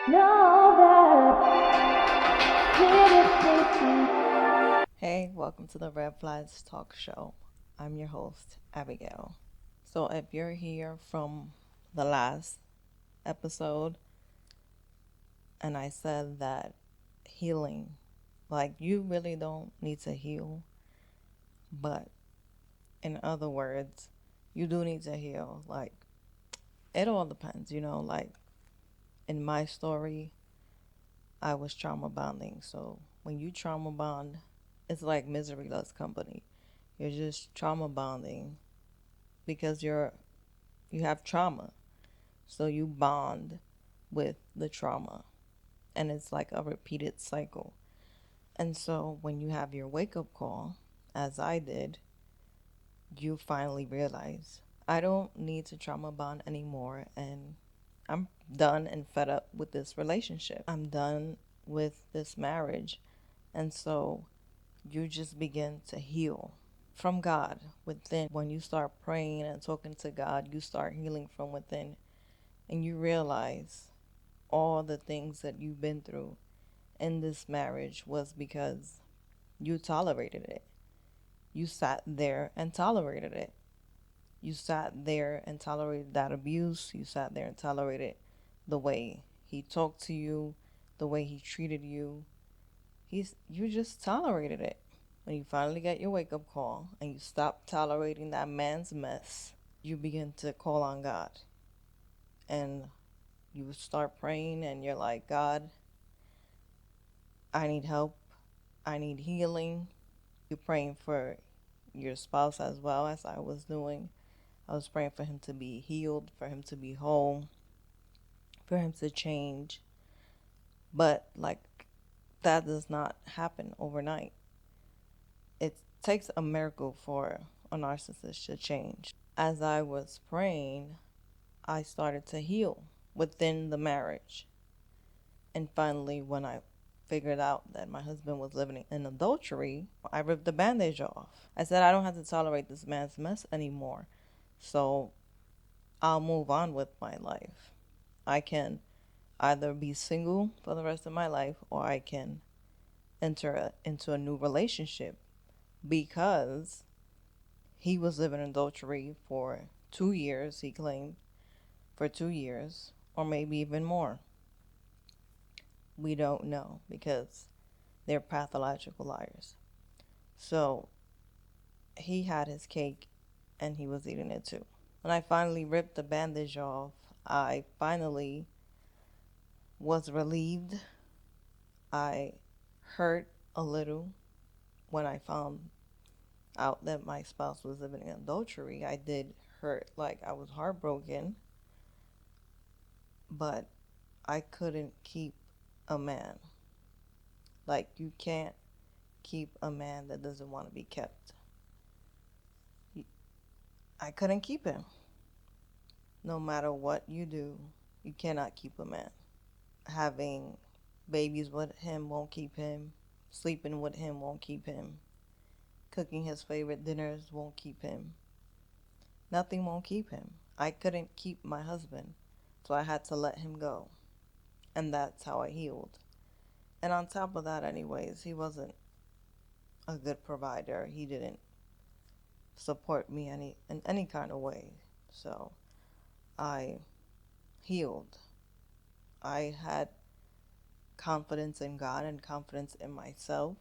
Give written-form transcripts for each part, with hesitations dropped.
Hey, welcome to the Red Flags Talk Show. I'm your host, Abigail. So, if you're here from the last episode and I said that healing, like you really don't need to heal, but in other words, you do need to heal. Like, it all depends, like in my story, I was trauma bonding. So, when you trauma bond, it's like misery loves company. You're just trauma bonding because you have trauma. So you bond with the trauma and it's like a repeated cycle. And so when you have your wake up call, as I did, you finally realize I don't need to trauma bond anymore and I'm done and fed up with this relationship. I'm done with this marriage. And so you just begin to heal from God within. When you start praying and talking to God, you start healing from within and you realize all the things that you've been through in this marriage was because you tolerated it. You sat there and tolerated it. You sat there and tolerated that abuse. You sat there and tolerated the way he talked to you, the way he treated you. You just tolerated it. When you finally get your wake up call and you stop tolerating that man's mess, you begin to call on God. And you start praying and you're like, God, I need help. I need healing. You're praying for your spouse as well, as I was doing. I was praying for him to be healed, for him to be whole, for him to change. But like that does not happen overnight. It takes a miracle for a narcissist to change. As I was praying, I started to heal within the marriage. And finally, when I figured out that my husband was living in adultery, I ripped the bandage off. I said, I don't have to tolerate this man's mess anymore. So I'll move on with my life. I can either be single for the rest of my life or I can enter into a new relationship because he was living in adultery for 2 years, he claimed, for 2 years, or maybe even more. We don't know because they're pathological liars. So he had his cake and he was eating it too. When I finally ripped the bandage off, I finally was relieved. I hurt a little when I found out that my spouse was living in adultery. I did hurt, like I was heartbroken, but I couldn't keep a man. Like you can't keep a man that doesn't want to be kept. I couldn't keep him. No matter what you do, you cannot keep a man. Having babies with him won't keep him. Sleeping with him won't keep him. Cooking his favorite dinners won't keep him. Nothing won't keep him. I couldn't keep my husband, so I had to let him go. And that's how I healed. And on top of that, anyways, he wasn't a good provider. He didn't support me in any kind of way. So I healed. I had confidence in God and confidence in myself.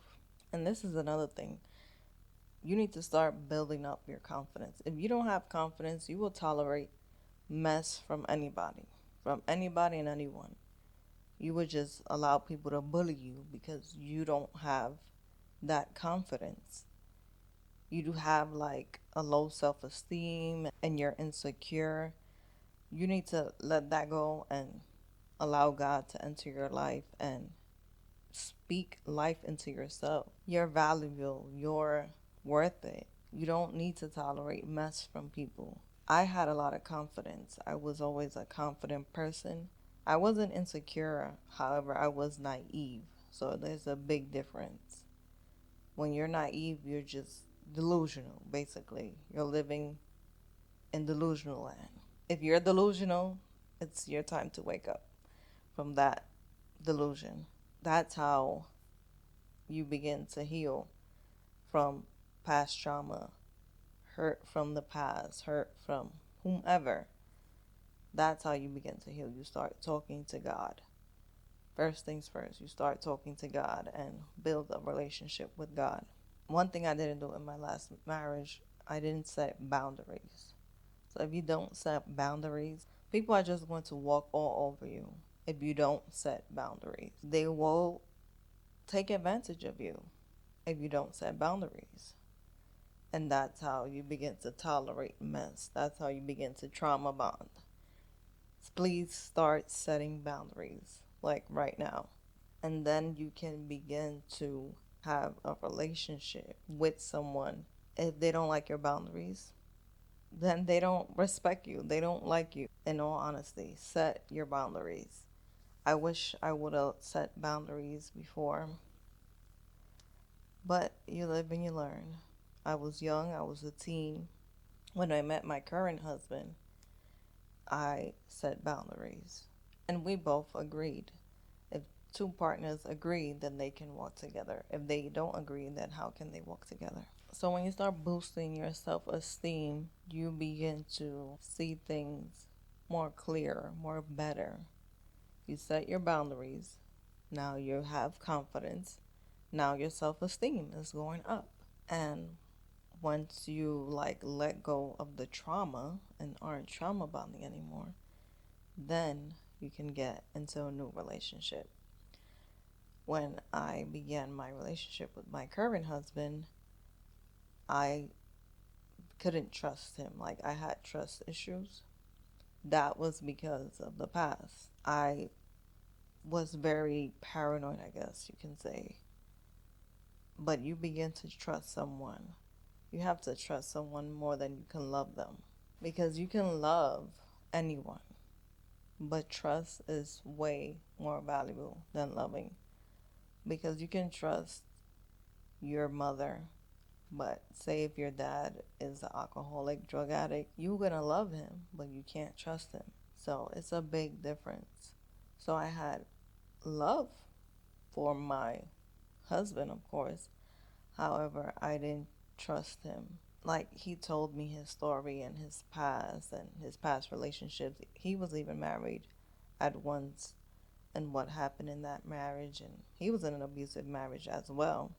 And this is another thing. You need to start building up your confidence. If you don't have confidence, you will tolerate mess from anybody and anyone. You would just allow people to bully you because you don't have that confidence. You do have like a low self-esteem and you're insecure. You need to let that go and allow God to enter your life and speak life into yourself. You're valuable. You're worth it. You don't need to tolerate mess from people. I had a lot of confidence. I was always a confident person. I wasn't insecure, however, I was naive. So there's a big difference. When you're naive, you're just delusional, basically. You're living in delusional land. If you're delusional, it's your time to wake up from that delusion. That's how you begin to heal from past trauma, hurt from the past, hurt from whomever. That's how you begin to heal. You start talking to God. First things first, you start talking to God and build a relationship with God. One thing I didn't do in my last marriage, I didn't set boundaries. So if you don't set boundaries, people are just going to walk all over you. If you don't set boundaries, they will take advantage of you if you don't set boundaries. And that's how you begin to tolerate mess. That's how you begin to trauma bond. Please start setting boundaries, like right now. And then you can begin to have a relationship with someone. If they don't like your boundaries, then they don't respect you. They don't like you. In all honesty, set your boundaries. I wish I would have set boundaries before, but you live and you learn. I was young, I was a teen. When I met my current husband, I set boundaries. And we both agreed. If two partners agree, then they can walk together. If they don't agree, then how can they walk together? So when you start boosting your self-esteem, you begin to see things more clear, more better. You set your boundaries. Now you have confidence. Now your self-esteem is going up. And once you let go of the trauma and aren't trauma bonding anymore, then you can get into a new relationship. When I began my relationship with my current husband, I couldn't trust him. Like, I had trust issues. That was because of the past. I was very paranoid, I guess you can say. But you begin to trust someone. You have to trust someone more than you can love them. Because you can love anyone, but trust is way more valuable than loving. Because you can trust your mother, but say if your dad is an alcoholic, drug addict, you're going to love him, but you can't trust him. So it's a big difference. So I had love for my husband, of course. However, I didn't trust him. Like, he told me his story and his past relationships. He was even married at once, and what happened in that marriage, and he was in an abusive marriage as well.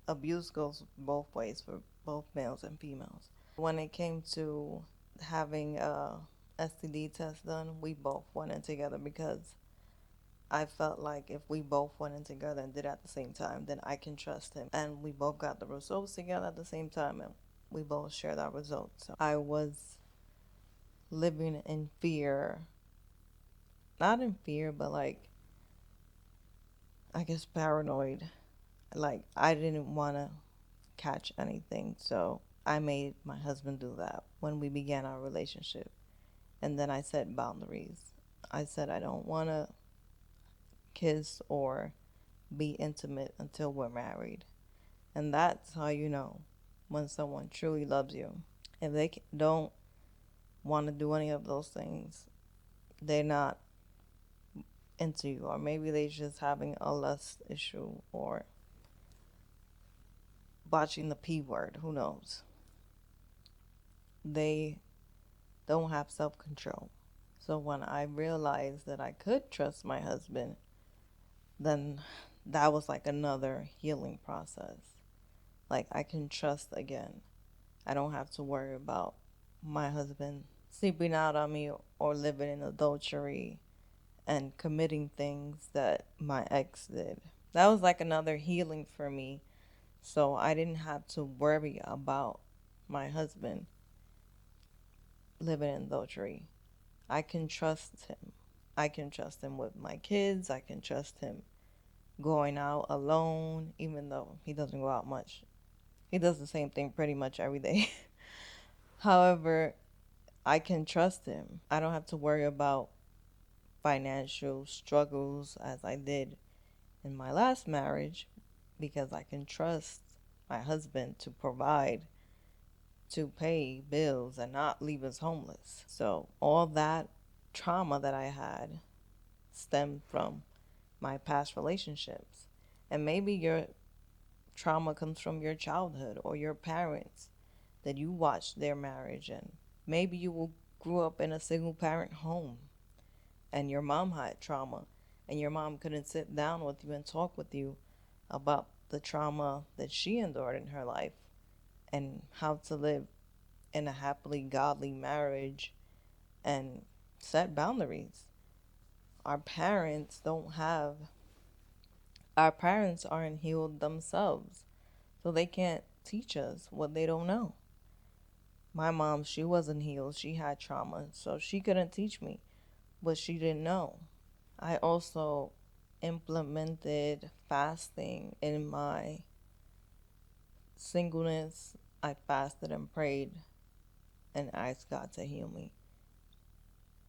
Abuse goes both ways for both males and females. When it came to having a STD test done, we both went in together because I felt like if we both went in together and did it at the same time, then I can trust him. And we both got the results together at the same time, and we both shared our results. So I was living in fear. Not in fear, but I guess paranoid. Like, I didn't want to catch anything. So I made my husband do that when we began our relationship. And then I set boundaries. I said I don't want to kiss or be intimate until we're married. And that's how you know when someone truly loves you. If they don't want to do any of those things, they're not into you, or maybe they're just having a lust issue or watching the P word, who knows. They don't have self-control. So when I realized that I could trust my husband, then that was like another healing process. Like, I can trust again. I don't have to worry about my husband sleeping out on me or living in adultery and committing things that my ex did. That was like another healing for me. So I didn't have to worry about my husband living in adultery. I can trust him. I can trust him with my kids. I can trust him going out alone, even though he doesn't go out much. He does the same thing pretty much every day. However, I can trust him. I don't have to worry about financial struggles as I did in my last marriage, because I can trust my husband to provide, to pay bills, and not leave us homeless. So all that trauma that I had stemmed from my past relationships. And maybe your trauma comes from your childhood or your parents that you watched their marriage, and maybe you grew up in a single parent home and your mom had trauma and your mom couldn't sit down with you and talk with you about the trauma that she endured in her life and how to live in a happily godly marriage and set boundaries. Our parents don't have, our parents aren't healed themselves, so they can't teach us what they don't know. My mom, she wasn't healed. She had trauma, so she couldn't teach me what she didn't know. I also implemented fasting in my singleness. I fasted and prayed and asked God to heal me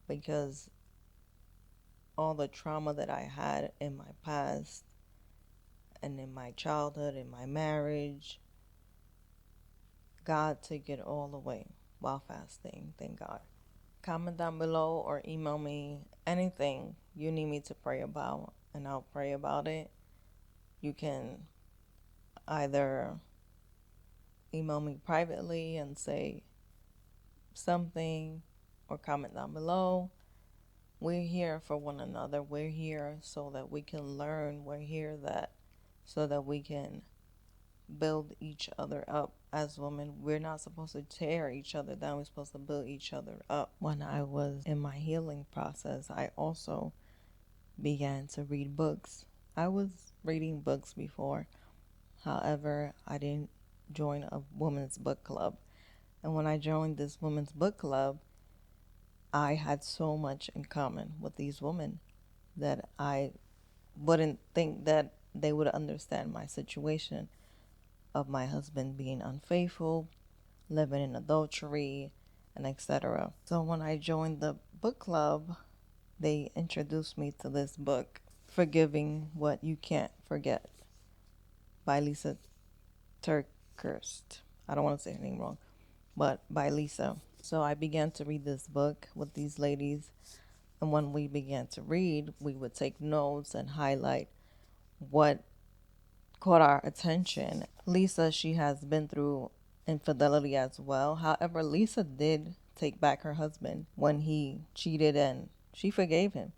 because all the trauma that I had in my past and in my childhood, in my marriage, God took it all away while fasting. Thank God. Comment down below or email me anything you need me to pray about, and I'll pray about it. You can either email me privately and say something or comment down below. We're here for one another. We're here so that we can learn. We're here so that we can build each other up as women. We're not supposed to tear each other down. We're supposed to build each other up. When I was in my healing process, I also began to read books. I was reading books before. However, I didn't join a women's book club. And when I joined this women's book club, I had so much in common with these women that I wouldn't think that they would understand my situation of my husband being unfaithful, living in adultery, and etc. So when I joined the book club, they introduced me to this book, Forgiving What You Can't Forget by Lysa TerKeurst. I don't want to say her name wrong, but by Lysa. So I began to read this book with these ladies, and when we began to read, we would take notes and highlight what caught our attention. Lysa, she has been through infidelity as well. However, Lysa did take back her husband when he cheated and she forgave him.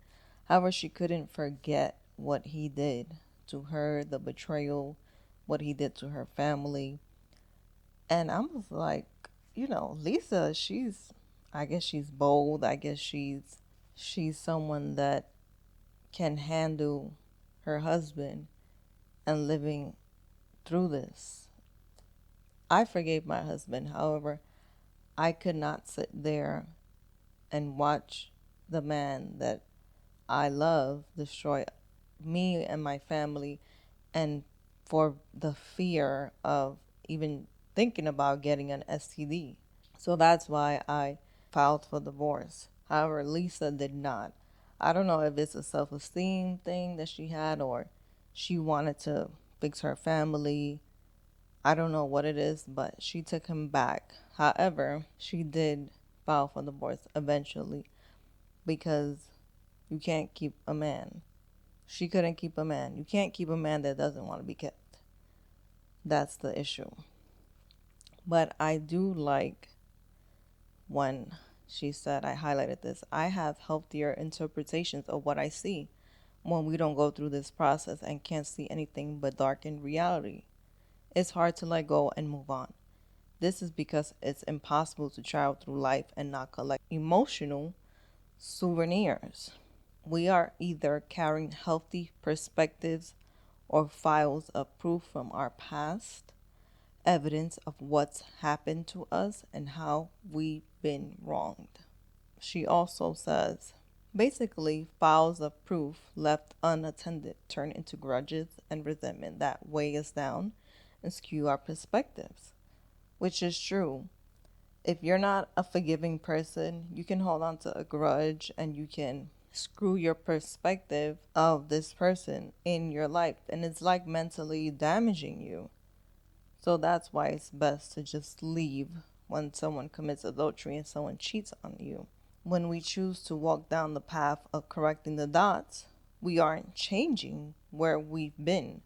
However, she couldn't forget what he did to her, the betrayal, what he did to her family. And I was like, Lysa, I guess she's bold. I guess she's someone that can handle her husband and living through this. I forgave my husband. However, I could not sit there and watch the man that I love destroy me and my family, and for the fear of even thinking about getting an STD. So that's why I filed for divorce. However, Lysa did not. I don't know if it's a self-esteem thing that she had or she wanted to fix her family. I don't know what it is, but she took him back. However, she did file for divorce eventually because you can't keep a man. She couldn't keep a man. You can't keep a man that doesn't want to be kept. That's the issue. But I do like when she said, I highlighted this, I have healthier interpretations of what I see when we don't go through this process and can't see anything but darkened reality. It's hard to let go and move on. This is because it's impossible to travel through life and not collect emotional souvenirs. We are either carrying healthy perspectives or files of proof from our past, evidence of what's happened to us and how we've been wronged. She also says, basically, files of proof left unattended turn into grudges and resentment that weigh us down and skew our perspectives, which is true. If you're not a forgiving person, you can hold on to a grudge and you can screw your perspective of this person in your life, and it's like mentally damaging you. So that's why it's best to just leave when someone commits adultery and someone cheats on you. When we choose to walk down the path of correcting the dots, We aren't changing where we've been,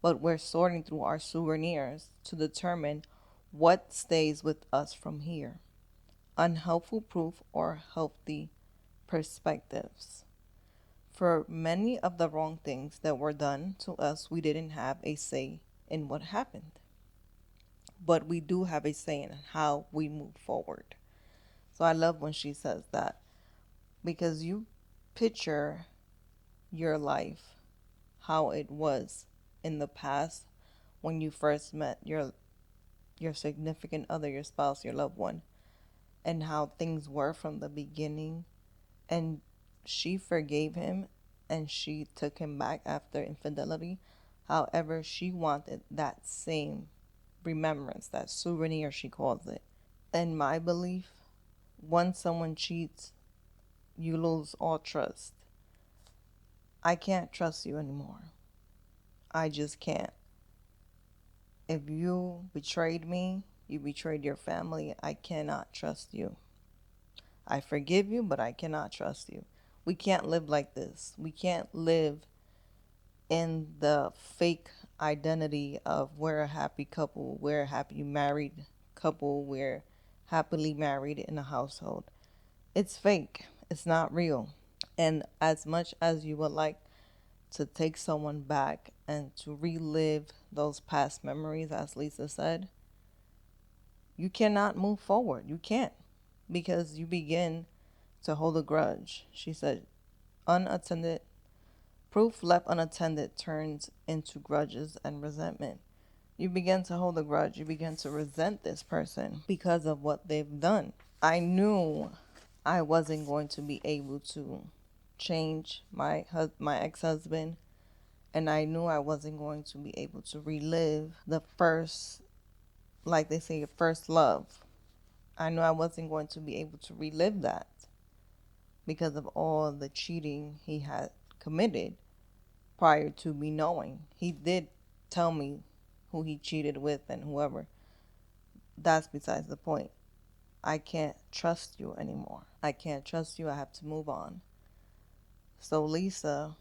but we're sorting through our souvenirs to determine what stays with us from here. Unhelpful proof or healthy perspectives. For many of the wrong things that were done to us, we didn't have a say in what happened. But we do have a say in how we move forward. So I love when she says that, because you picture your life, how it was in the past when you first met your significant other, your spouse, your loved one, and how things were from the beginning. And she forgave him and she took him back after infidelity. However, she wanted that same remembrance, that souvenir, she calls it. In my belief, once someone cheats, you lose all trust. I can't trust you anymore. I just can't. If you betrayed me, you betrayed your family, I cannot trust you. I forgive you, but I cannot trust you. We can't live like this. We can't live in the fake identity of we're a happy couple, we're a happy married couple, we're happily married in a household. It's fake. It's not real. And as much as you would like to take someone back and to relive those past memories, as Lysa said, you cannot move forward. You can't, because you begin to hold a grudge. She said, unattended proof left unattended turns into grudges and resentment. You begin to hold a grudge. You begin to resent this person because of what they've done. I knew I wasn't going to be able to change my ex-husband, and I knew I wasn't going to be able to relive the first, like they say, first love. I knew I wasn't going to be able to relive that because of all the cheating he had committed prior to me knowing. He did tell me who he cheated with and whoever. That's besides the point. I can't trust you anymore. I can't trust you. I have to move on. So Lysa,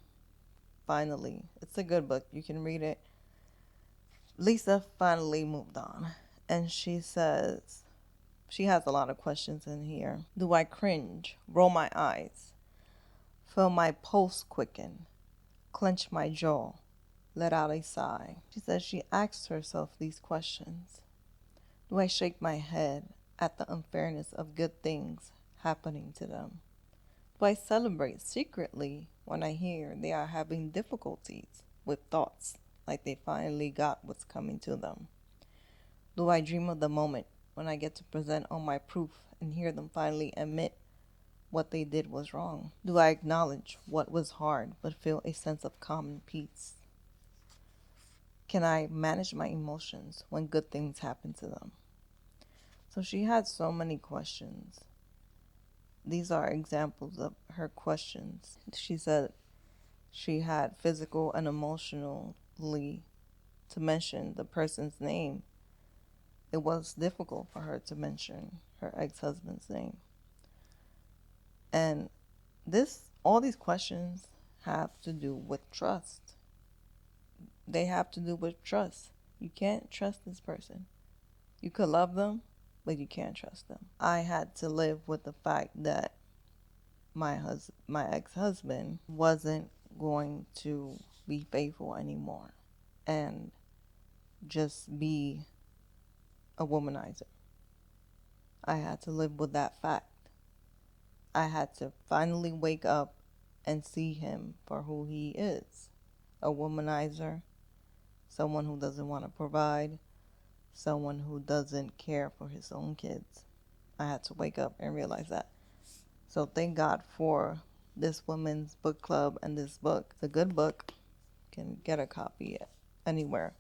finally, it's a good book. You can read it. Lysa finally moved on. And she says, she has a lot of questions in here. Do I cringe, roll my eyes, feel my pulse quicken, clench my jaw, let out a sigh? She says she asks herself these questions. Do I shake my head at the unfairness of good things happening to them? Do I celebrate secretly when I hear they are having difficulties with thoughts like they finally got what's coming to them? Do I dream of the moment when I get to present all my proof and hear them finally admit what they did was wrong? Do I acknowledge what was hard but feel a sense of calm and peace? Can I manage my emotions when good things happen to them? So she had so many questions. These are examples of her questions. She said she had physical and emotionally to mention the person's name. It was difficult for her to mention her ex-husband's name. And all these questions have to do with trust. They have to do with trust. You can't trust this person. You could love them, but you can't trust them. I had to live with the fact that my ex-husband wasn't going to be faithful anymore and just be a womanizer. I had to live with that fact. I had to finally wake up and see him for who he is. A womanizer, someone who doesn't want to provide, someone who doesn't care for his own kids. I had to wake up and realize that. So thank God for this women's book club and this book. It's a good book. You can get a copy anywhere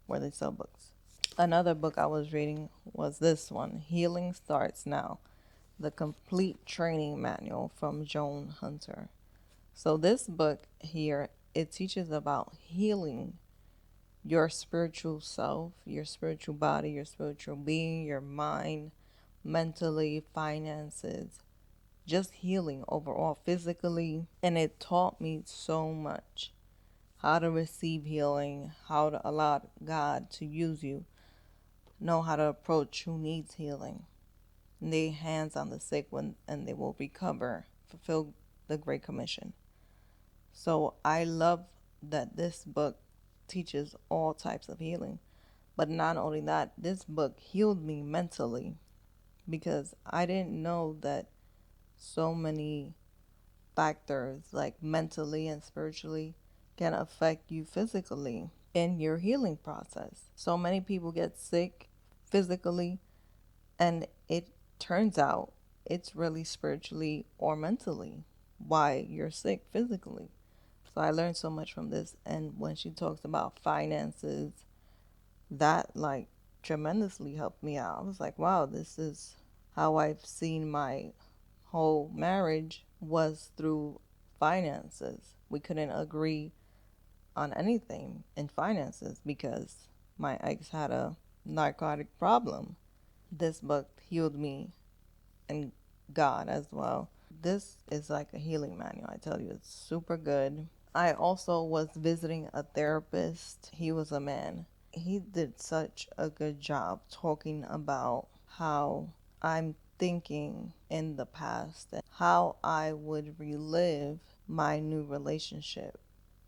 where they sell books. Another book I was reading was this one, Healing Starts Now, the Complete Training Manual from Joan Hunter. So this book here, it teaches about healing your spiritual self, your spiritual body, your spiritual being, your mind, mentally, finances, just healing overall physically. And it taught me so much. How to receive healing, how to allow God to use you, know how to approach who needs healing. Lay hands on the sick and they will recover, fulfill the Great Commission. So I love that this book teaches all types of healing. But not only that, this book healed me mentally because I didn't know that so many factors, like mentally and spiritually, can affect you physically in your healing process. So many people get sick physically, and it turns out it's really spiritually or mentally why you're sick physically. So I learned so much from this. And when she talks about finances, that like tremendously helped me out. I was like, wow, this is how I've seen my whole marriage was through finances. We couldn't agree on anything in finances because my ex had a narcotic problem. This book healed me and God as well. This is like a healing manual. I tell you, it's super good. I also was visiting a therapist. He was a man. He did such a good job talking about how I'm thinking in the past and how I would relive my new relationship.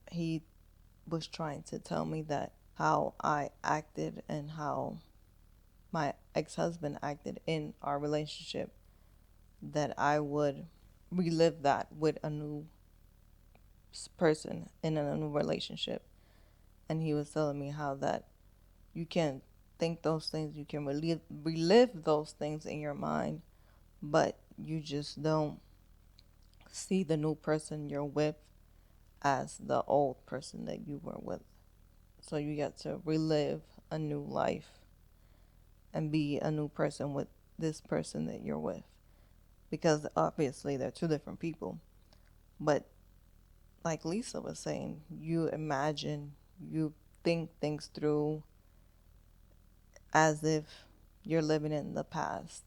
He was trying to tell me that how I acted and how my ex-husband acted in our relationship, that I would relive that with a new person in a new relationship. And he was telling me how that you can think those things, you can relive those things in your mind, but you just don't see the new person you're with as the old person that you were with. So you get to relive a new life and be a new person with this person that you're with. Because obviously they're two different people. But like Lysa was saying, you imagine, you think things through as if you're living in the past,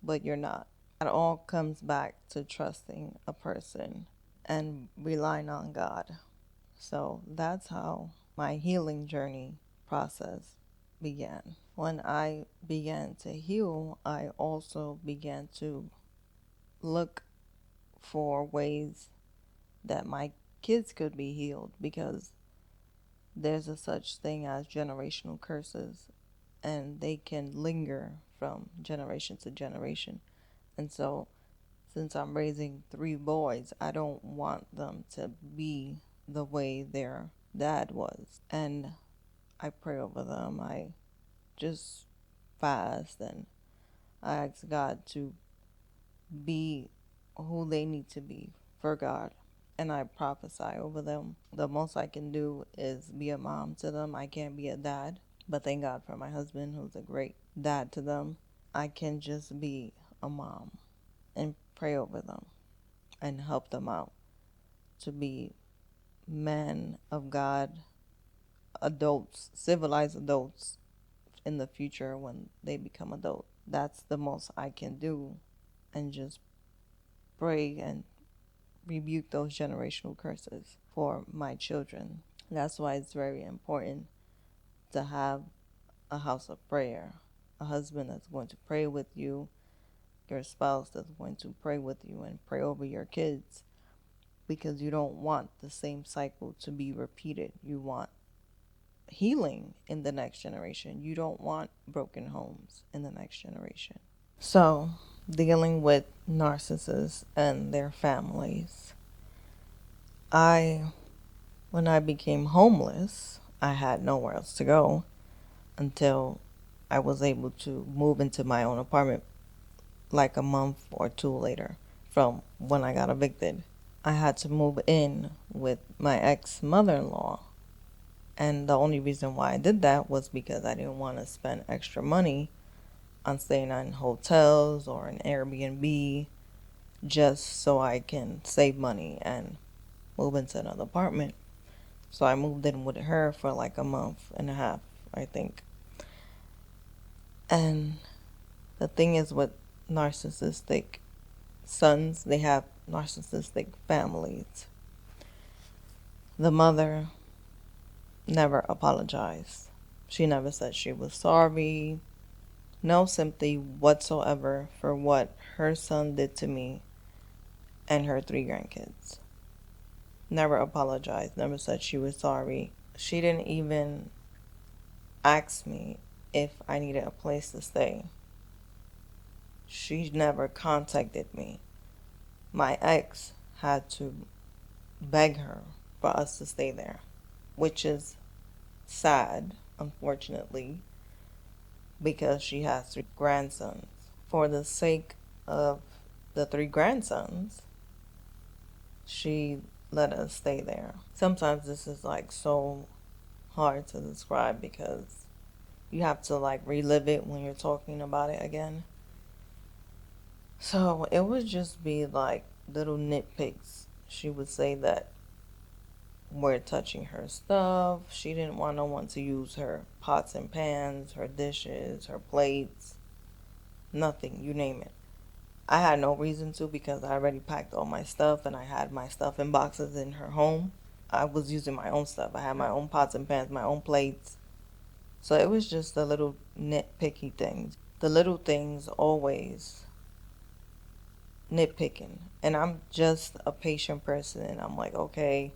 but you're not. It all comes back to trusting a person and relying on God. So that's how my healing journey process began. When I began to heal, I also began to look for ways that my kids could be healed, because there's a such thing as generational curses, and they can linger from generation to generation. And so since I'm raising 3 boys, I don't want them to be the way their dad was. And I pray over them. I just fast and I ask God to be who they need to be for God. And I prophesy over them. The most I can do is be a mom to them. I can't be a dad, but thank God for my husband, who's a great dad to them. I can just be a mom and pray over them and help them out to be men of God, adults, civilized adults in the future when they become adult. That's the most I can do, and just pray and rebuke those generational curses for my children. That's why it's very important to have a house of prayer, a husband that's going to pray with you, your spouse that's going to pray with you and pray over your kids, because you don't want the same cycle to be repeated. You want healing in the next generation. You don't want broken homes in the next generation. So, dealing with narcissists and their families. When I became homeless, I had nowhere else to go until I was able to move into my own apartment like a month or two later from when I got evicted. I had to move in with my ex-mother-in-law. And the only reason why I did that was because I didn't want to spend extra money on staying in hotels or an Airbnb, just so I can save money and move into another apartment. So I moved in with her for like a month and a half, I think. And the thing is with narcissistic sons, they have narcissistic families. The mother never apologized. She never said she was sorry. No sympathy whatsoever for what her son did to me and her 3 grandkids. Never apologized, never said she was sorry. She didn't even ask me if I needed a place to stay. She never contacted me. My ex had to beg her for us to stay there, which is sad, unfortunately, because she has 3 grandsons. For the sake of the 3 grandsons, she let us stay there. Sometimes this is like so hard to describe because you have to like relive it when you're talking about it again. So it would just be like little nitpicks. She would say that we're touching her stuff. She didn't want no one to use her pots and pans, her dishes, her plates, nothing, you name it. I had no reason to because I already packed all my stuff and I had my stuff in boxes in her home. I was using my own stuff. I had my own pots and pans, my own plates. So it was just the little nitpicky things. The little things always nitpicking. And I'm just a patient person. And I'm like, okay,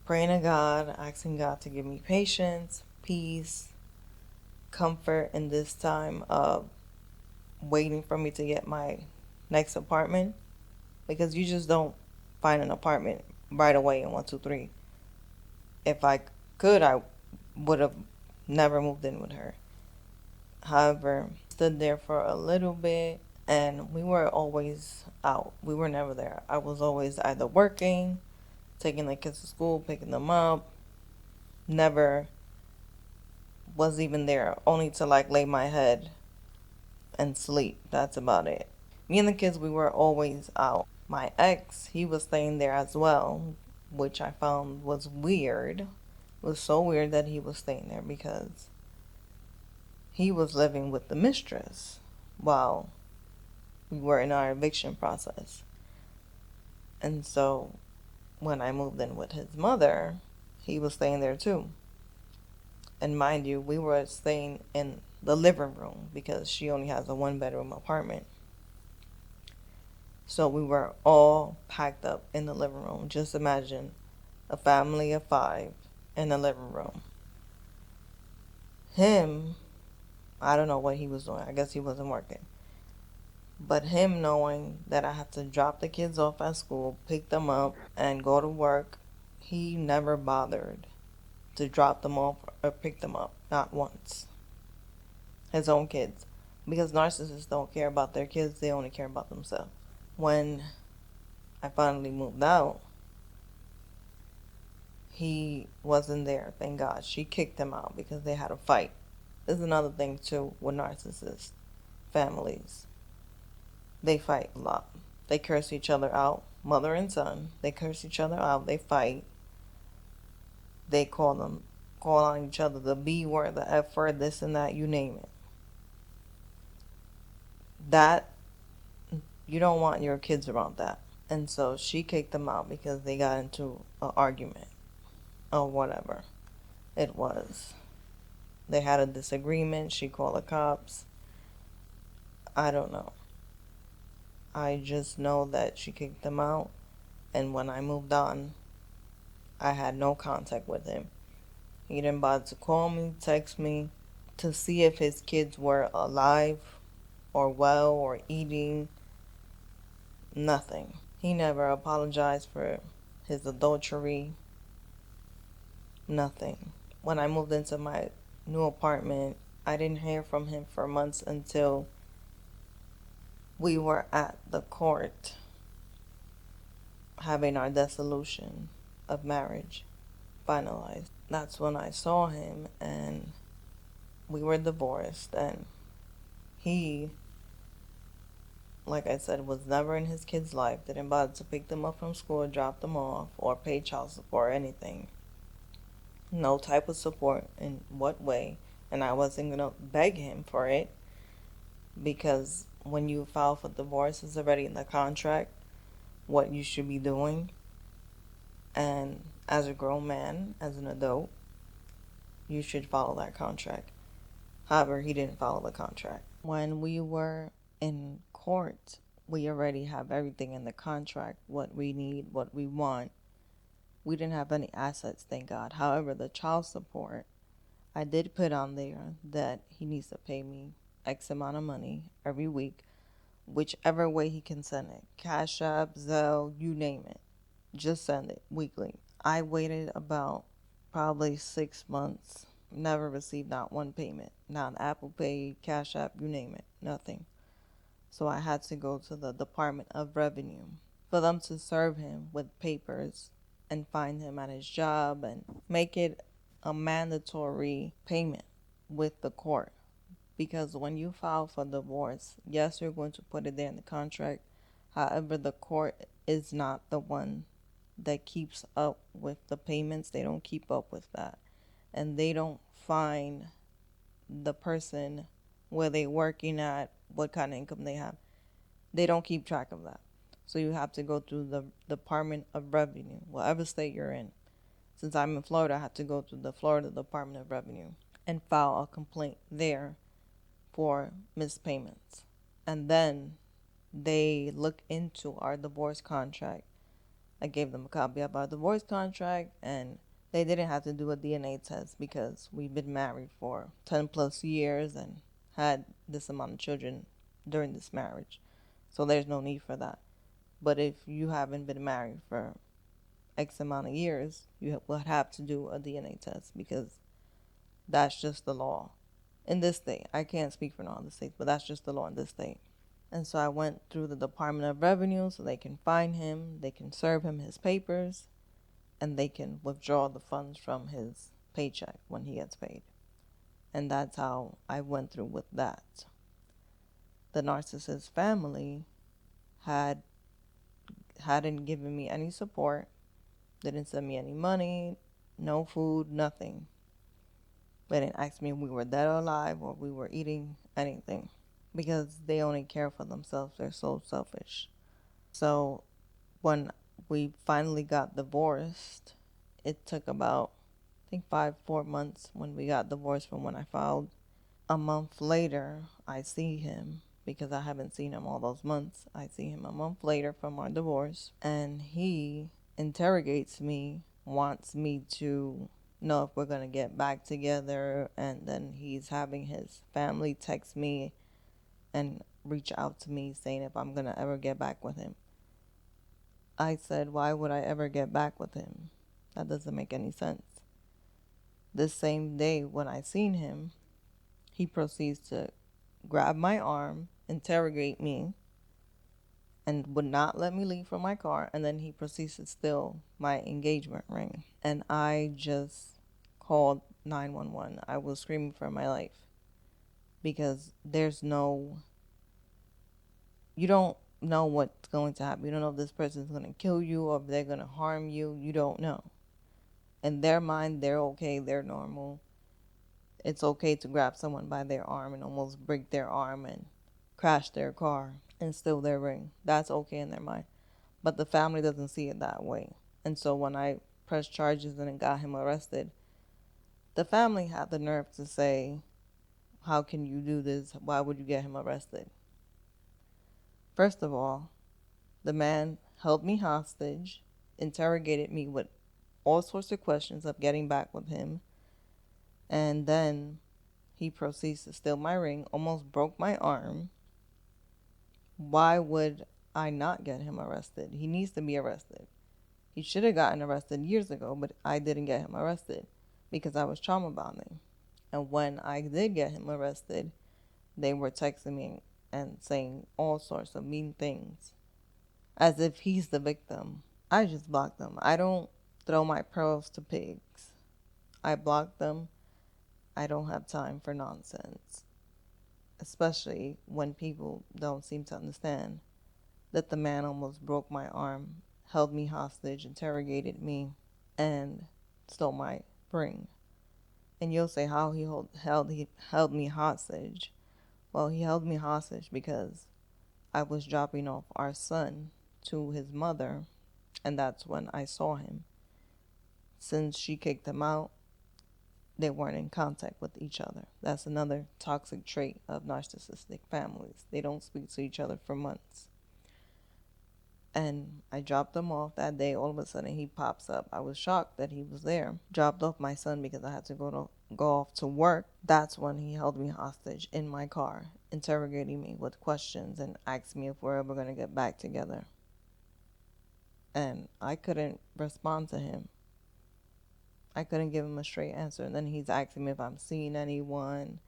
praying to God, asking God to give me patience, peace, comfort in this time of waiting for me to get my next apartment. Because you just don't find an apartment right away in 123. If I could, I would have never moved in with her. However, stood there for a little bit and we were always out. We were never there. I was always either working, taking the kids to school, picking them up. Never was even there, only to like lay my head and sleep. That's about it. Me and the kids, we were always out. My ex, he was staying there as well, which I found was weird. It was so weird that he was staying there because he was living with the mistress while we were in our eviction process. And so when I moved in with his mother, he was staying there too. And mind you, we were staying in the living room because she only has a 1-bedroom apartment. So we were all packed up in the living room. Just imagine a family of 5 in the living room. Him, I don't know what he was doing. I guess he wasn't working. But him knowing that I have to drop the kids off at school, pick them up, and go to work, he never bothered to drop them off or pick them up. Not once. His own kids. Because narcissists don't care about their kids, they only care about themselves. When I finally moved out, he wasn't there, thank God. She kicked him out because they had a fight. This is another thing too with narcissist families. They fight a lot. They curse each other out, mother and son. They curse each other out, they fight. They call on each other the B word, the F word, this and that, you name it. That, you don't want your kids around that. And so she kicked them out because they got into an argument or whatever it was. They had a disagreement. She called the cops. I don't know. I just know that she kicked them out. And when I moved on, I had no contact with him. He didn't bother to call me, text me, to see if his kids were alive or well or eating. Nothing. He never apologized for his adultery. Nothing. When I moved into my new apartment, I didn't hear from him for months until we were at the court having our dissolution of marriage finalized. That's when I saw him and we were divorced, and he, like I said, was never in his kids' life. Didn't bother to pick them up from school, drop them off, or pay child support or anything. No type of support in what way. And I wasn't going to beg him for it because when you file for divorce, it's already in the contract what you should be doing. And as a grown man, as an adult, you should follow that contract. However, he didn't follow the contract. When we were in court, we already have everything in the contract, what we need, what we want. We didn't have any assets, thank God. However, the child support, I did put on there that he needs to pay me X amount of money every week, whichever way he can send it. Cash App, Zelle, you name it. Just send it weekly. I waited about probably 6 months, never received not one payment. Not Apple Pay, Cash App, you name it, nothing. So I had to go to the Department of Revenue for them to serve him with papers and find him at his job and make it a mandatory payment with the court. Because when you file for divorce, yes, you're going to put it there in the contract. However, the court is not the one that keeps up with the payments. They don't keep up with that. And they don't find the person where they working at, what kind of income they have. They don't keep track of that. So you have to go through the Department of Revenue, whatever state you're in. Since I'm in Florida, I had to go to the Florida Department of Revenue and file a complaint there for missed payments. And then they look into our divorce contract. I gave them a copy of our divorce contract, and they didn't have to do a DNA test because we've been married for 10 plus years and had this amount of children during this marriage. So there's no need for that. But if you haven't been married for X amount of years, you would have to do a DNA test because that's just the law in this state. I can't speak for no other states, but that's just the law in this state. And so I went through the Department of Revenue so they can find him, they can serve him his papers, and they can withdraw the funds from his paycheck when he gets paid. And that's how I went through with that. The Narcissist Family hadn't given me any support, didn't send me any money, no food, nothing. They didn't ask me if we were dead or alive or we were eating anything because they only care for themselves. They're so selfish. So when we finally got divorced, it took about, I think 4 months when we got divorced from when I filed. A month later, I see him because I haven't seen him all those months. I see him a month later from our divorce, and he interrogates me, wants me to know if we're going to get back together, and then he's having his family text me and reach out to me saying if I'm going to ever get back with him. I said, why would I ever get back with him? That doesn't make any sense. This same day when I seen him, he proceeds to grab my arm, interrogate me, and would not let me leave from my car. And then he proceeds to steal my engagement ring. And I just called 911. I was screaming for my life because you don't know what's going to happen. You don't know if this person's going to kill you or if they're going to harm you. You don't know. In their mind, they're okay. They're normal. It's okay to grab someone by their arm and almost break their arm and crash their car and steal their ring. That's okay in their mind. But the family doesn't see it that way. And so when I pressed charges and got him arrested, the family had the nerve to say, how can you do this? Why would you get him arrested? First of all, the man held me hostage, interrogated me with all sorts of questions of getting back with him, and then he proceeds to steal my ring, almost broke my arm. Why would I not get him arrested? He needs to be arrested. He should have gotten arrested years ago, but I didn't get him arrested because I was trauma bonding. And when I did get him arrested, they were texting me and saying all sorts of mean things as if he's the victim. I just blocked them. I don't throw my pearls to pigs. I block them. I don't have time for nonsense, especially when people don't seem to understand that the man almost broke my arm, held me hostage, interrogated me, and stole my ring. And you'll say how he held me hostage. Well, he held me hostage because I was dropping off our son to his mother, and that's when I saw him. Since she kicked him out, they weren't in contact with each other. That's another toxic trait of narcissistic families. They don't speak to each other for months. And I dropped him off that day. All of a sudden, he pops up. I was shocked that he was there. Dropped off my son because I had to go off to work. That's when he held me hostage in my car, interrogating me with questions and asked me if we're ever going to get back together. And I couldn't respond to him. I couldn't give him a straight answer. And then he's asking me if I'm seeing anyone,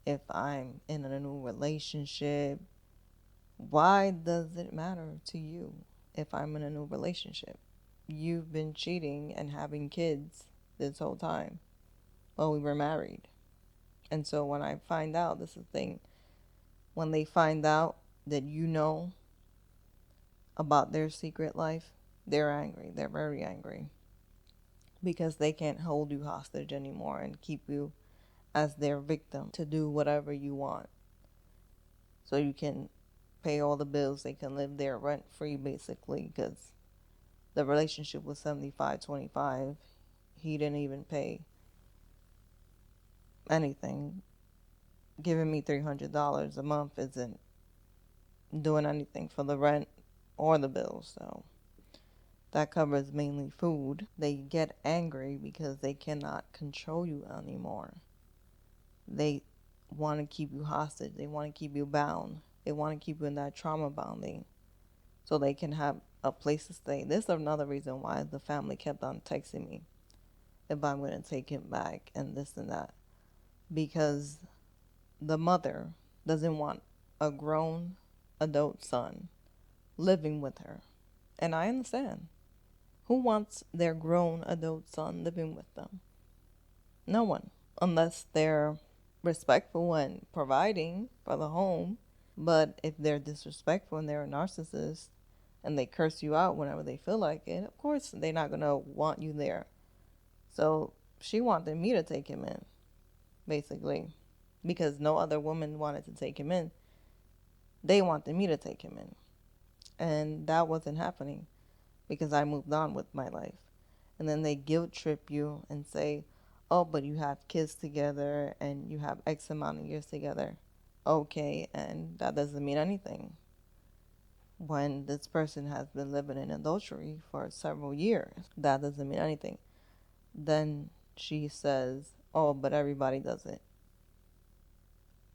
if I'm in a new relationship. Why does it matter to you if I'm in a new relationship? You've been cheating and having kids this whole time while we were married. And so when I find out, this is the thing, when they find out that you know about their secret life, they're angry. They're very angry. Because they can't hold you hostage anymore and keep you as their victim to do whatever you want. So you can pay all the bills. They can live there rent free, basically, because the relationship was 75-25. He didn't even pay anything. Giving me $300 a month isn't doing anything for the rent or the bills. So that covers mainly food. They get angry because they cannot control you anymore. They want to keep you hostage. They want to keep you bound. They want to keep you in that trauma bonding so they can have a place to stay. This is another reason why the family kept on texting me if I'm going to take him back and this and that. Because the mother doesn't want a grown adult son living with her. And I understand. Who wants their grown adult son living with them? No one. Unless they're respectful and providing for the home. But if they're disrespectful and they're a narcissist and they curse you out whenever they feel like it, of course they're not going to want you there. So she wanted me to take him in, basically. Because no other woman wanted to take him in. They wanted me to take him in. And that wasn't happening because I moved on with my life. And then they guilt trip you and say, oh, but you have kids together and you have X amount of years together. Okay, and that doesn't mean anything. When this person has been living in adultery for several years, that doesn't mean anything. Then she says, oh, but everybody does it.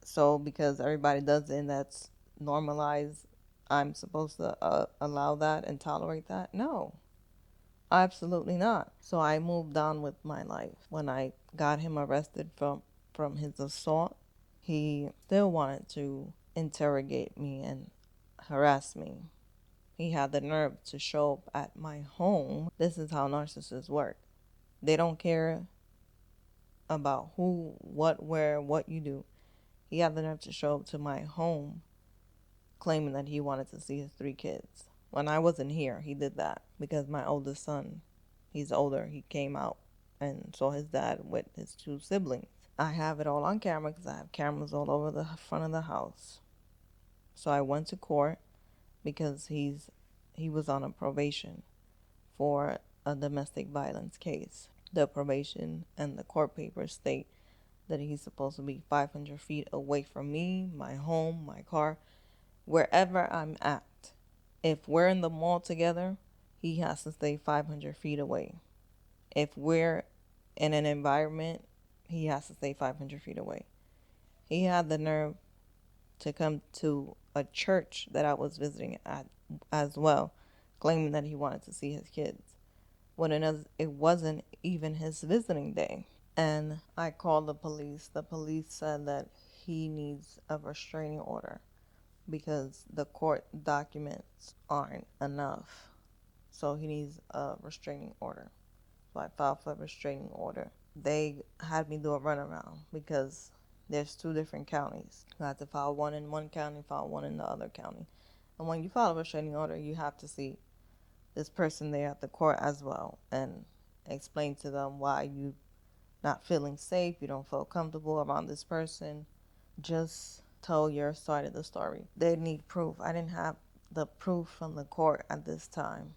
So because everybody does it and that's normalized, I'm supposed to allow that and tolerate that? No, absolutely not. So I moved on with my life. When I got him arrested from his assault, he still wanted to interrogate me and harass me. He had the nerve to show up at my home. This is how narcissists work. They don't care about who, what, where, what you do. He had the nerve to show up to my home claiming that he wanted to see his 3 kids. When I wasn't here, he did that because my oldest son, he's older, he came out and saw his dad with his 2 siblings. I have it all on camera because I have cameras all over the front of the house. So I went to court because he was on a probation for a domestic violence case. The probation and the court papers state that he's supposed to be 500 feet away from me, my home, my car, wherever I'm at. If we're in the mall together, he has to stay 500 feet away. If we're in an environment, he has to stay 500 feet away. He had the nerve to come to a church that I was visiting at as well, claiming that he wanted to see his kids, when it wasn't even his visiting day. And I called the police. The police said that he needs a restraining order because the court documents aren't enough. So he needs a restraining order. So I filed for a restraining order. They had me do a runaround because there's 2 different counties. I had to file one in one county, file one in the other county. And when you file a restraining order, you have to see this person there at the court as well and explain to them why you not feeling safe, you don't feel comfortable around this person. Just tell your side of the story. They need proof. I didn't have the proof from the court at this time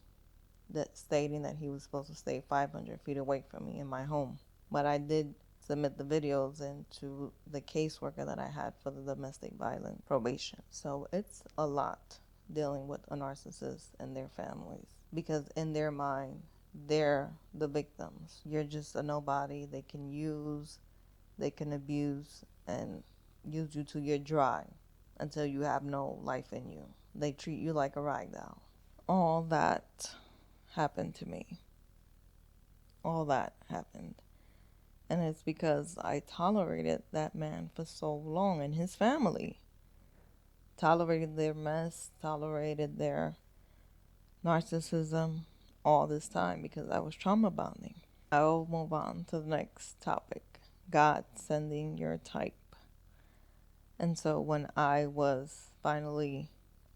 that stating that he was supposed to stay 500 feet away from me in my home. But I did submit the videos into the caseworker that I had for the domestic violence probation. So it's a lot dealing with a narcissist and their families, because in their mind, they're the victims. You're just a nobody. They can use, they can abuse, and use you till you're dry until you have no life in you. They treat you like a rag doll. All that happened to me. All that happened. And it's because I tolerated that man for so long and his family. Tolerated their mess, tolerated their narcissism all this time because I was trauma bonding. I will move on to the next topic. God sending your type. And so when I was finally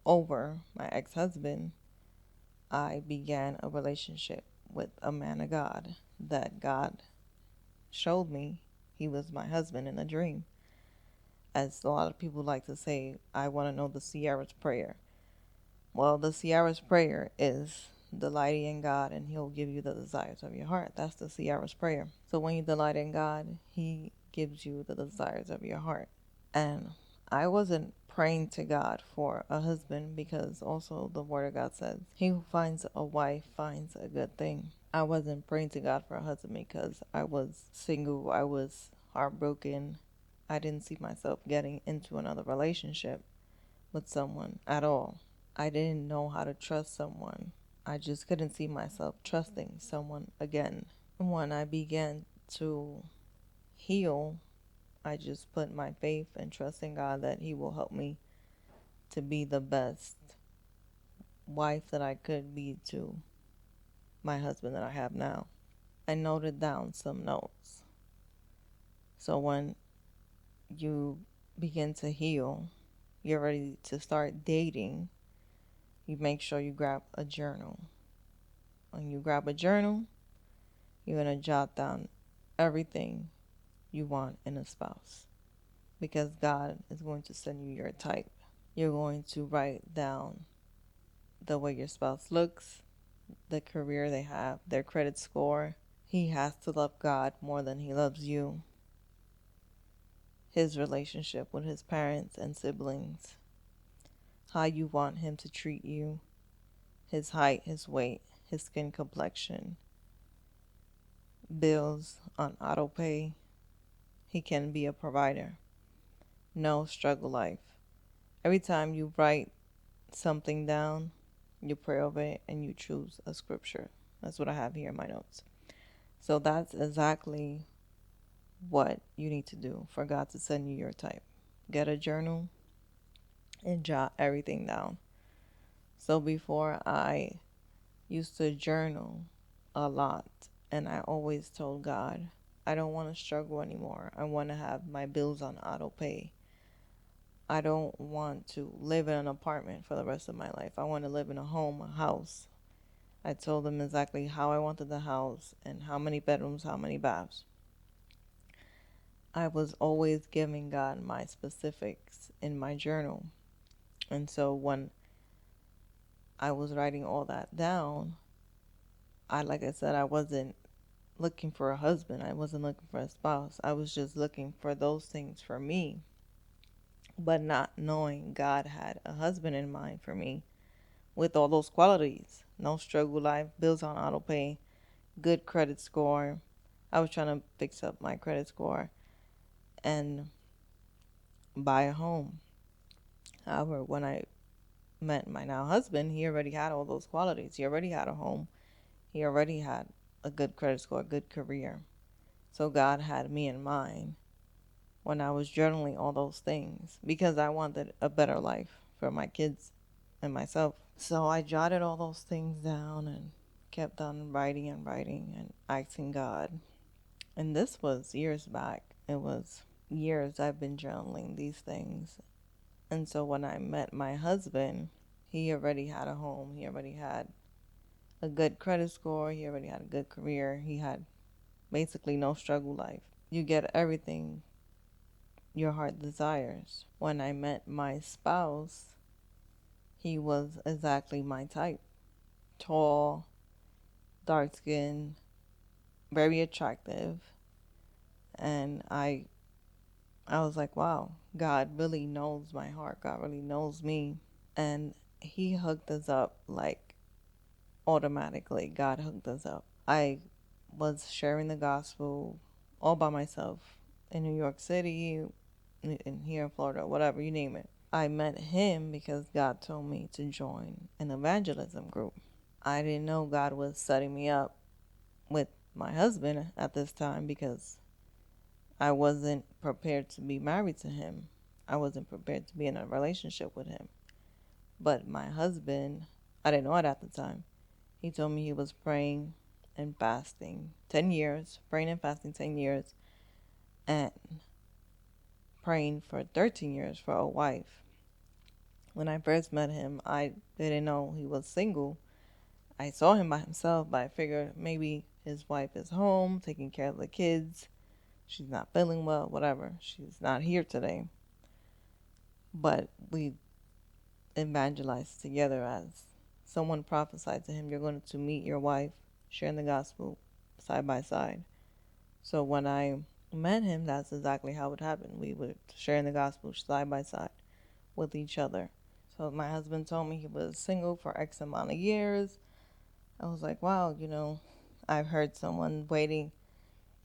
over my ex-husband, I began a relationship with a man of God that God showed me he was my husband in a dream. As a lot of people like to say, I want to know the Ciara's prayer. Well, the Ciara's prayer is delighting in God and he'll give you the desires of your heart. That's the Ciara's prayer. So when you delight in God, he gives you the desires of your heart. And I wasn't praying to God for a husband because also the word of God says, he who finds a wife finds a good thing. I wasn't praying to God for a husband because I was single. I was heartbroken. I didn't see myself getting into another relationship with someone at all. I didn't know how to trust someone. I just couldn't see myself trusting someone again. When I began to heal, I just put my faith and trust in God that he will help me to be the best wife that I could be to my husband that I have now. I noted down some notes. So when you begin to heal, you're ready to start dating, you make sure you grab a journal. When you grab a journal, you're going to jot down everything you want in a spouse, because God is going to send you your type. You're going to write down the way your spouse looks, the career they have, their credit score. He has to love God more than he loves you. His relationship with his parents and siblings. How you want him to treat you. His height, his weight, his skin complexion. Bills on auto pay. He can be a provider. No struggle life. Every time you write something down, you pray over it and you choose a scripture. That's what I have here in my notes. So that's exactly what you need to do for God to send you your type. Get a journal and jot everything down. So before, I used to journal a lot, and I always told God, I don't want to struggle anymore. I want to have my bills on auto pay. I don't want to live in an apartment for the rest of my life. I want to live in a home, a house. I told them exactly how I wanted the house and how many bedrooms, how many baths. I was always giving God my specifics in my journal. And so when I was writing all that down, like I said, I wasn't looking for a husband. I wasn't looking for a spouse. I was just looking for those things for me, but not knowing God had a husband in mind for me with all those qualities. No struggle life, bills on auto pay, good credit score. I was trying to fix up my credit score and buy a home. However, when I met my now husband, he already had all those qualities. He already had a home. He already had a good credit score, a good career. So God had me in mind when I was journaling all those things because I wanted a better life for my kids and myself. So I jotted all those things down and kept on writing and asking God. And this was years back. It was years I've been journaling these things. And so when I met my husband, he already had a home. He already had a good credit score. He already had a good career. He had basically no struggle life. You get everything your heart desires. When I met my spouse, he was exactly my type. Tall, dark skinned, very attractive. And I was like, wow, God really knows my heart. God really knows me. And he hooked us up like automatically. God hooked us up. I was sharing the gospel all by myself in New York City, in here in Florida, whatever, you name it. I met him because God told me to join an evangelism group. I didn't know God was setting me up with my husband at this time because I wasn't prepared to be married to him. I wasn't prepared to be in a relationship with him. But my husband, I didn't know it at the time. He told me he was praying and fasting 10 years, praying and fasting 10 years, and praying for 13 years for a wife. When I first met him, I didn't know he was single. I saw him by himself, but I figured maybe his wife is home taking care of the kids. She's not feeling well, whatever. She's not here today. But we evangelized together as someone prophesied to him, you're going to meet your wife, sharing the gospel side by side. So when I met him, that's exactly how it happened. We were sharing the gospel side by side with each other. So my husband told me he was single for X amount of years. I was like, wow, I've heard someone waiting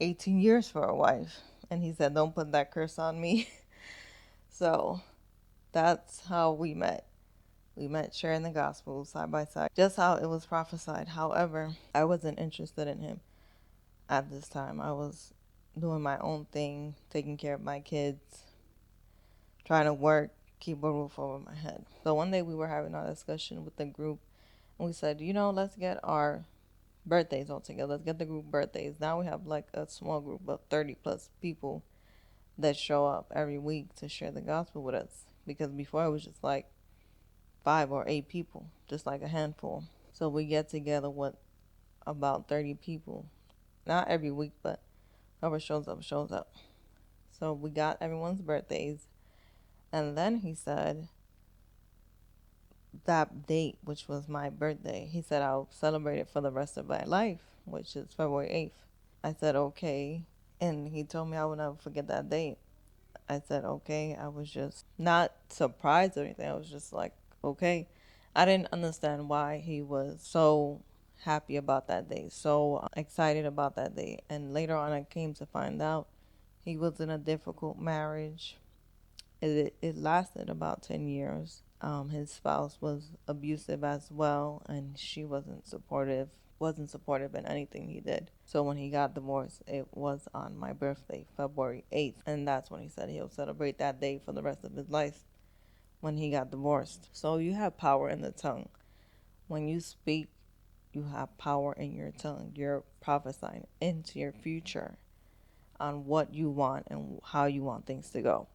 18 years for a wife. And he said, don't put that curse on me. So that's how we met. We met sharing the gospel side by side, just how it was prophesied. However, I wasn't interested in him at this time. I was doing my own thing, taking care of my kids, trying to work, keep a roof over my head. So one day we were having our discussion with the group, and we said, let's get our birthdays all together. Let's get the group birthdays. Now we have like a small group of 30 plus people that show up every week to share the gospel with us. Because before it was just like 5 or 8 people, just like a handful. So we get together with about 30 people. Not every week, but whoever shows up, shows up. So we got everyone's birthdays. And then he said that date, which was my birthday, he said I'll celebrate it for the rest of my life, which is February 8th. I said, okay. And he told me I would never forget that date. I said, okay. I was just not surprised or anything. I was just like, okay. I didn't understand why he was so happy about that day, so excited about that day. And later on, I came to find out he was in a difficult marriage. It lasted about 10 years. His spouse was abusive as well, and she wasn't supportive in anything he did. So when he got divorced, it was on my birthday, February 8th. And that's when he said he'll celebrate that day for the rest of his life when he got divorced. So you have power in the tongue. When you speak, you have power in your tongue. You're prophesying into your future on what you want and how you want things to go.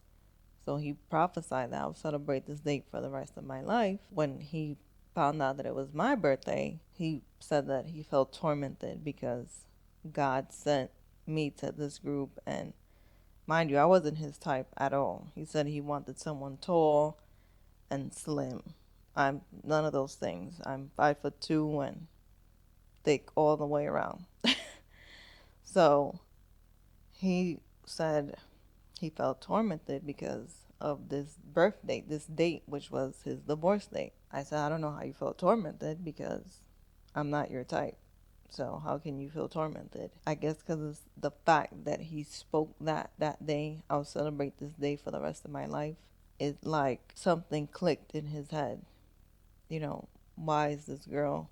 So he prophesied that I would celebrate this date for the rest of my life. When he found out that it was my birthday, he said that he felt tormented because God sent me to this group. And mind you, I wasn't his type at all. He said he wanted someone tall and slim. I'm none of those things. I'm 5'2" and thick all the way around. So he said he felt tormented because of this birth date, this date, which was his divorce date. I said, I don't know how you felt tormented because I'm not your type. So how can you feel tormented? I guess because it's the fact that he spoke that day, I'll celebrate this day for the rest of my life. It's like something clicked in his head. Why is this girl,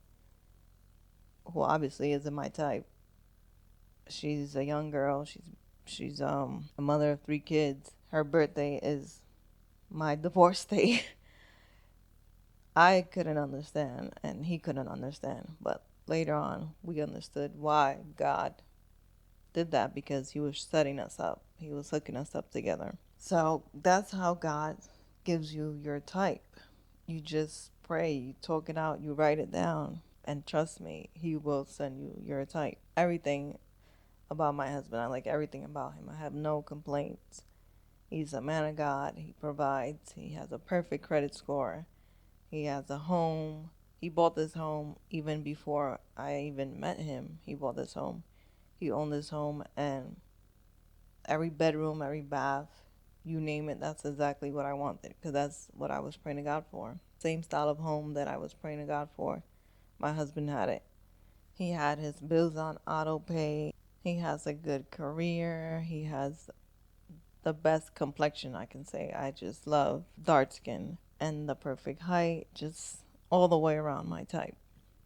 who obviously isn't my type, she's a young girl, she's a mother of 3 kids, her birthday is my divorce date. I couldn't understand, and he couldn't understand. But later on, we understood why God did that, because he was setting us up. He was hooking us up together. So that's how God gives you your type. You just pray, you talk it out, you write it down, and trust me, he will send you your type. Everything about my husband, I like everything about him. I have no complaints. He's a man of God. He provides. He has a perfect credit score. He has a home. He bought this home even before I even met him. He bought this home. He owned this home, and every bedroom, every bath, you name it, that's exactly what I wanted, because that's what I was praying to God for. Same style of home that I was praying to God for. My husband had it. He had his bills on auto pay. He has a good career. He has the best complexion, I can say. I just love dark skin and the perfect height, just all the way around my type.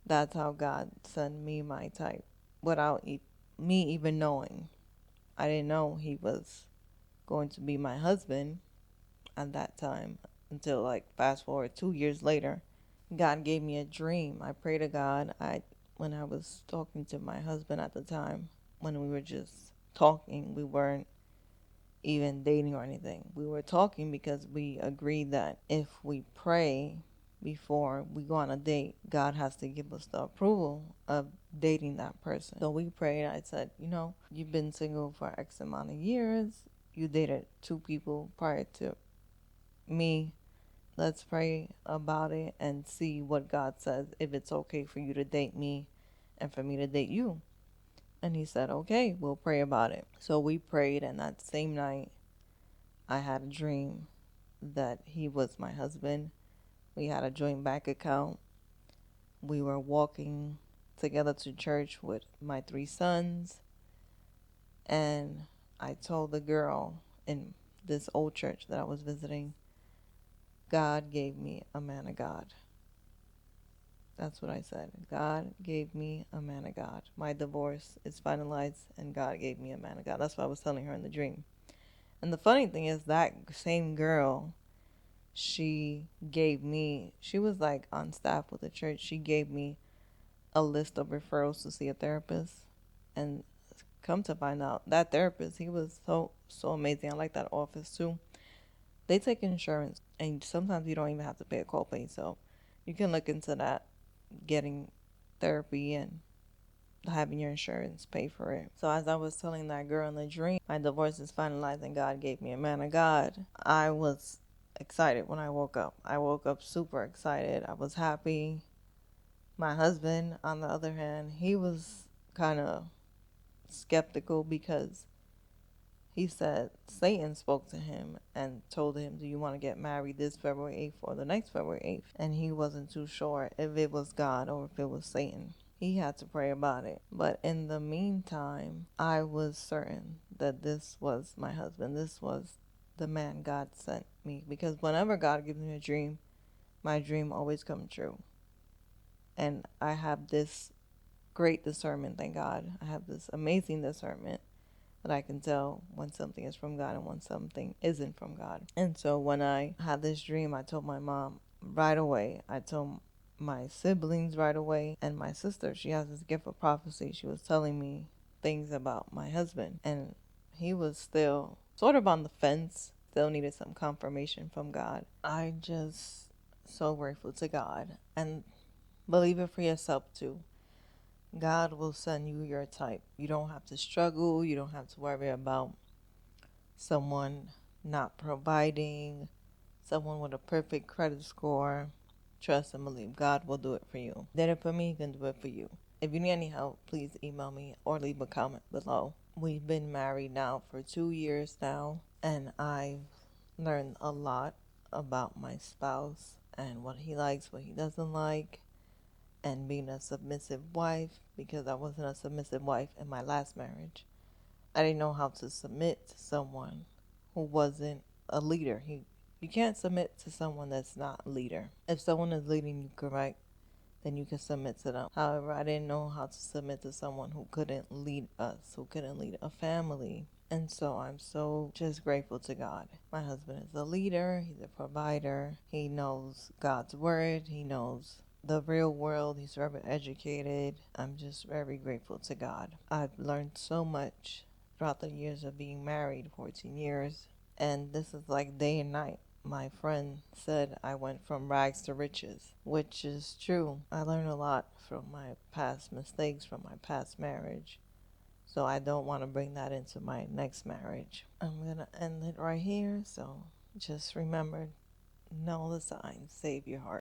That's how God sent me my type without me even knowing. I didn't know he was going to be my husband at that time until, like, fast forward 2 years later. God gave me a dream. I prayed to God. When I was talking to my husband at the time, when we were just talking, we weren't even dating or anything. We were talking because we agreed that if we pray before we go on a date, God has to give us the approval of dating that person. So we prayed. I said, you've been single for X amount of years. You dated 2 people prior to me. Let's pray about it and see what God says, if it's okay for you to date me and for me to date you. And he said, okay, we'll pray about it. So we prayed, and that same night, I had a dream that he was my husband. We had a joint bank account. We were walking together to church with my 3 sons. And I told the girl in this old church that I was visiting, God gave me a man of God. That's what I said. God gave me a man of God. My divorce is finalized, and God gave me a man of God. That's what I was telling her in the dream. And the funny thing is, that same girl, she was like on staff with the church. She gave me a list of referrals to see a therapist. And come to find out, that therapist, he was so amazing. I like that office too. They take insurance, and sometimes you don't even have to pay a copay. So you can look into that, getting therapy and having your insurance pay for it. So as I was telling that girl in the dream, my divorce is finalized and God gave me a man of God, I was excited when I woke up. I woke up super excited. I was happy. My husband, on the other hand, he was kind of skeptical, because he said Satan spoke to him and told him, do you want to get married this February 8th or the next February 8th? And he wasn't too sure if it was God or if it was Satan. He had to pray about it. But in the meantime, I was certain that this was my husband. This was the man God sent me. Because whenever God gives me a dream, my dream always comes true. And I have this great discernment, thank God. I have this amazing discernment that I can tell when something is from God and when something isn't from God. And so when I had this dream, I told my mom right away. I told my siblings right away. And my sister, she has this gift of prophecy. She was telling me things about my husband. And he was still sort of on the fence, still needed some confirmation from God. I just so grateful to God. And believe it for yourself too. God will send you your type. You don't have to struggle. You don't have to worry about someone not providing, someone with a perfect credit score. Trust and believe. God will do it for you. Did it for me, He can do it for you. If you need any help, please email me or leave a comment below. We've been married now for 2 years now, and I've learned a lot about my spouse and what he likes, what he doesn't like, and being a submissive wife, because I wasn't a submissive wife in my last marriage. I didn't know how to submit to someone who wasn't a leader. You can't submit to someone that's not a leader. If someone is leading you correct, then you can submit to them. However, I didn't know how to submit to someone who couldn't lead us, who couldn't lead a family. And so I'm so just grateful to God. My husband is a leader. He's a provider. He knows God's word. He knows the real world. He's very educated. I'm just very grateful to God. I've learned so much throughout the years of being married, 14 years. And this is like day and night. My friend said I went from rags to riches, which is true. I learned a lot from my past mistakes, from my past marriage. So I don't want to bring that into my next marriage. I'm going to end it right here. So just remember, know the signs, save your heart.